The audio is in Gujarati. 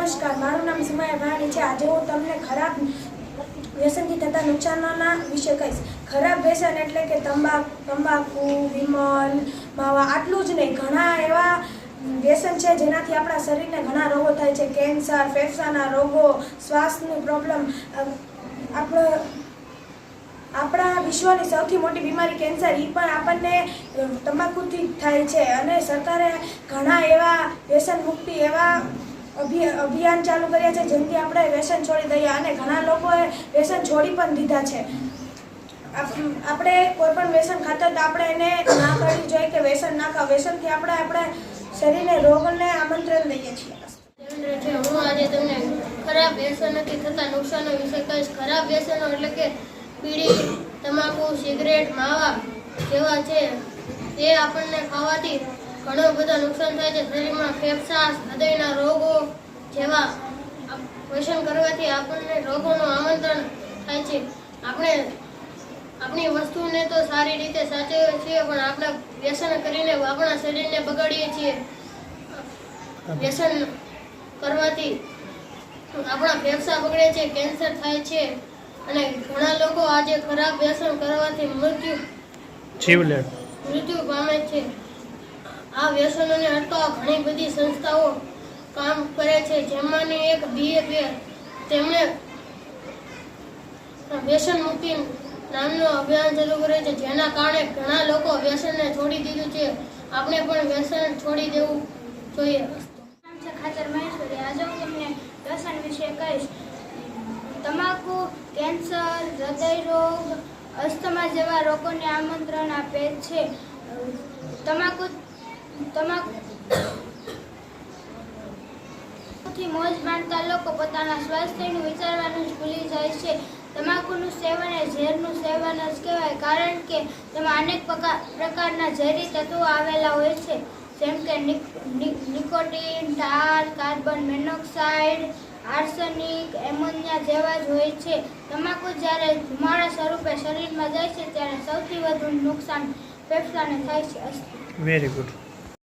નમસ્કાર, મારું નામ સિમાયા ભાણી છે। આજે હું તમને ખરાબ વ્યસનથી થતા નુકસાનોના વિશે કહીશ। ખરાબ વ્યસન એટલે કે તંબાકુ, વિમલ, માવા આટલું જ નહીં, ઘણા એવા વ્યસન છે જેનાથી આપણા શરીરને ઘણા રોગો થાય છે। કેન્સર, ફેફસાના રોગો, શ્વાસની પ્રોબ્લેમ। આપણા વિશ્વની સૌથી મોટી બીમારી કેન્સર એ પણ આપણને તંબાકુથી થાય છે અને સરકારે ઘણા એવા વ્યસન મુક્તિ એવા અભિયાન ચાલુ કર્યા છે જેનાથી આપણે વ્યસન છોડી દઈએ અને ઘણા લોકોએ વ્યસન છોડી પણ દીધા છે। આપણે કોઈ પણ વ્યસન ખાતા તો આપણે એને ના કરવી જોઈએ કે વ્યસન ના ખાવ। વ્યસનથી આપણે આપણા શરીરને રોગને આમંત્રણ દઈએ છીએ। હું આજે તમને ખરાબ વ્યસનથી થતા નુકસાનો વિશે કહીશ। ખરાબ વ્યસનો એટલે કે બીડી, તમાકુ, સિગરેટ, માવા જેવા છે તે આપણને ખાવાથી ઘણું બધું નુકસાન થાય છે। શરીરમાં ફેફસા, હૃદયના રોગો જેવા વ્યસન કરવાથી આપણને રોગોનું આમંત્રણ થાય છે। આપણે આપણી વસ્તુને તો સારી રીતે સાચવીએ છીએ પણ આપણે વ્યસન કરીને આપણા શરીરને બગાડીએ છીએ। વ્યસન કરવાથી આપણા ફેફસા બગડે છે, કેન્સર થાય છે અને ઘણા લોકો આજે ખરાબ વ્યસન કરવાથી મૃત્યુ પામે છે। આ વ્યસનોને અટકાવવા ઘણી બધી સંસ્થાઓ કામ કરે છે, જેમાંની એક BFA તેમણે વ્યસન મુક્તિ નામનું અભિયાન શરૂ કર્યું છે, જેના કારણે ઘણા લોકો વ્યસનને છોડી દીધું છે। આપણે પણ વ્યસન છોડી દેવું જોઈએ। ખાચર મહેશ્વરી, આજે હું તમને વ્યસન વિશે કહીશ। તમાકુ કેન્સર, હૃદય રોગ, અસ્થમા જેવા રોગોને આમંત્રણ આપે છે। તમાકુથી મોજ માણતા લોકો પોતાના સ્વાસ્થ્યનું વિચારવાનું જ ભૂલી જાય છે। તમાકુનું સેવન એ ઝેરનું સેવન જ કહેવાય, કારણ કે તેમાં અનેક પ્રકારના ઝેરી તત્વો આવેલા હોય છે, જેમ કે નિકોટીન, ટાર, કાર્બન મોનોક્સાઇડ, આર્સેનિક, એમોનિયા જેવા જ હોય છે। તમાકુ જ્યારે ધુમાડા સ્વરૂપે શરીરમાં જાય છે ત્યારે સૌથી વધુ નુકસાન ફેફસાને થાય છે। Very good.